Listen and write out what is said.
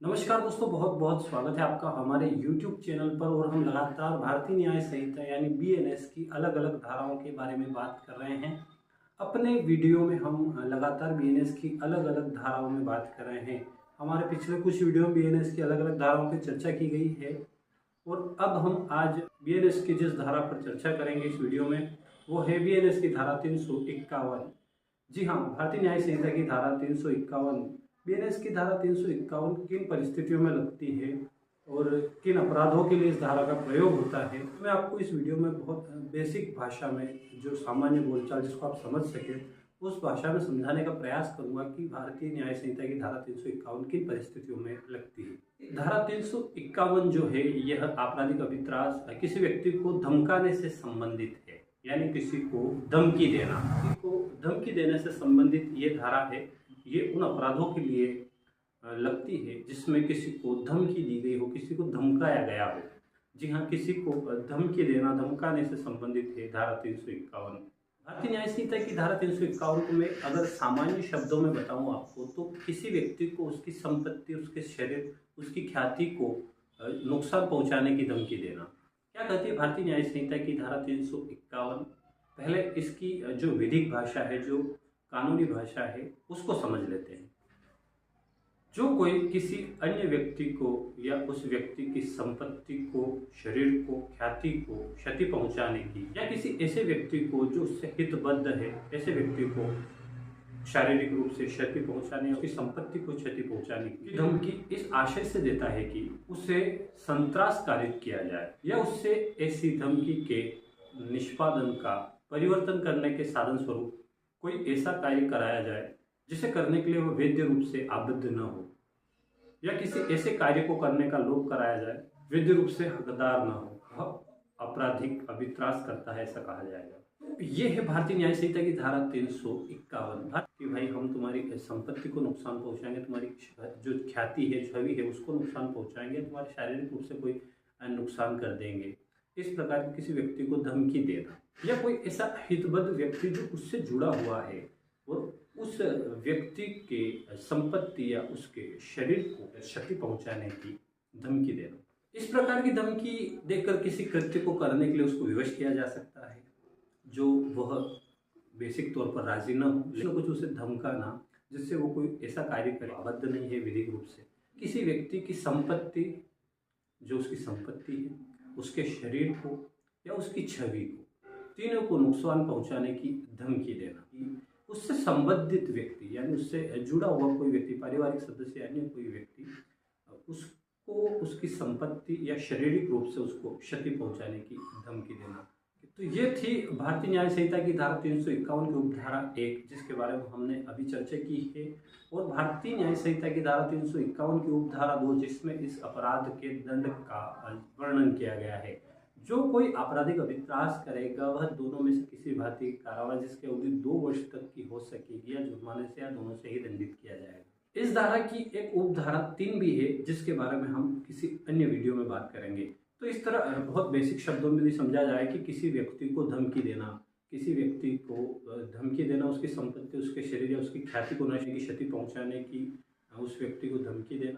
नमस्कार दोस्तों, बहुत बहुत स्वागत है आपका हमारे YouTube चैनल पर। और हम लगातार भारतीय न्याय संहिता यानी बीएनएस की अलग अलग धाराओं के बारे में बात कर रहे हैं। अपने वीडियो में हम लगातार बीएनएस की अलग अलग धाराओं में बात कर रहे हैं। हमारे पिछले कुछ वीडियो में बीएनएस की अलग अलग धाराओं पर चर्चा की गई है और अब हम आज बीएनएस की जिस धारा पर चर्चा करेंगे इस वीडियो में वो है बीएनएस की धारा 351। जी हाँ, भारतीय न्याय संहिता की धारा 351। बीएनएस की धारा 351 किन परिस्थितियों में लगती है और किन अपराधों के लिए इस धारा का प्रयोग होता है, मैं आपको इस वीडियो में बहुत बेसिक भाषा में, जो सामान्य बोलचाल जिसको आप समझ सकें, उस भाषा में समझाने का प्रयास करूंगा कि भारतीय न्याय संहिता की धारा 351 किन परिस्थितियों में लगती है। धारा 351 जो है यह आपराधिक अभित्रास किसी व्यक्ति को धमकाने से संबंधित है, यानी किसी को धमकी देना, किसी को धमकी देने से संबंधित ये धारा है। ये उन अपराधों के लिए लगती है जिसमें किसी को धमकी दी गई हो, किसी को धमकाया गया हो। जी हाँ, किसी को धमकी देना, धमकाने से संबंधित है धारा 351। भारतीय न्याय संहिता की धारा 351 को मैं अगर सामान्य शब्दों में बताऊं आपको, तो किसी व्यक्ति को उसकी संपत्ति, उसके शरीर, उसकी ख्याति को नुकसान पहुंचाने की धमकी देना। क्या कहती है भारतीय न्याय संहिता की धारा 351? पहले इसकी जो विधिक भाषा है, जो कानूनी भाषा है, उसको समझ लेते हैं। जो कोई किसी अन्य व्यक्ति को या उस व्यक्ति की संपत्ति को, शरीर को, ख्याति को क्षति पहुंचाने की, या किसी ऐसे व्यक्ति को जो उससे हितबद्ध है, ऐसे व्यक्ति को शारीरिक रूप से क्षति पहुंचाने, उसकी संपत्ति को क्षति पहुंचाने की धमकी इस आशय से देता है कि उसे संत्रास कारित किया जाए या उससे ऐसी धमकी के निष्पादन का परिवर्तन करने के साधन स्वरूप कोई ऐसा कार्य कराया जाए जिसे करने के लिए वह वैध रूप से आबद्ध न हो, या किसी ऐसे कार्य को करने का लोभ कराया जाए वैध रूप से हकदार न हो, वह आपराधिक अभित्रास करता है, ऐसा कहा जाएगा। तो ये है भारतीय न्याय संहिता की धारा 351 कि भाई हम तुम्हारी संपत्ति को नुकसान पहुंचाएंगे, तुम्हारी जो ख्याति है, छवि है, उसको नुकसान पहुंचाएंगे, तुम्हारे शारीरिक रूप से कोई नुकसान कर देंगे। इस प्रकार की किसी व्यक्ति को धमकी देना, या कोई ऐसा हितबद्ध व्यक्ति जो उससे जुड़ा हुआ है और उस व्यक्ति के संपत्ति या उसके शरीर को क्षति पहुंचाने की धमकी देना। इस प्रकार की धमकी देकर किसी कृत्य को करने के लिए उसको विवश किया जा सकता है, जो वह बेसिक तौर पर राजी न हो, लेकिन कुछ उसे धमकाना जिससे वो कोई ऐसा कार्य करे, आबद्ध नहीं है विधिक रूप से। किसी व्यक्ति की संपत्ति, जो उसकी संपत्ति है, उसके शरीर को या उसकी छवि को, तीनों को नुकसान पहुंचाने की धमकी देना। उससे संबंधित व्यक्ति यानी उससे जुड़ा हुआ कोई व्यक्ति, पारिवारिक सदस्य यानी कोई व्यक्ति, उसको उसकी संपत्ति या शारीरिक रूप से उसको क्षति पहुंचाने की धमकी देना। तो ये थी भारतीय न्याय संहिता की धारा 351 की उपधारा 1, जिसके बारे में हमने अभी चर्चा की है। और भारतीय न्याय संहिता की धारा 351 की उपधारा 2, जिसमें इस अपराध के दंड का वर्णन किया गया है। जो कोई आपराधिक अभित्रास करेगा वह दोनों में से किसी भांति कारावास जिसकी अवधि 2 वर्ष तक की हो सकेगी, या जुर्माने से या दोनों से ही दंडित किया जाएगा। इस धारा की एक उपधारा 3 भी है, जिसके बारे में हम किसी अन्य वीडियो में बात करेंगे। तो इस तरह बहुत बेसिक शब्दों में भी समझा जाए कि किसी व्यक्ति को धमकी देना, किसी व्यक्ति को धमकी देना, उसकी संपत्ति, उसके शरीर या उसकी ख्याति को नष्ट की, क्षति पहुंचाने की, उस व्यक्ति को धमकी देना,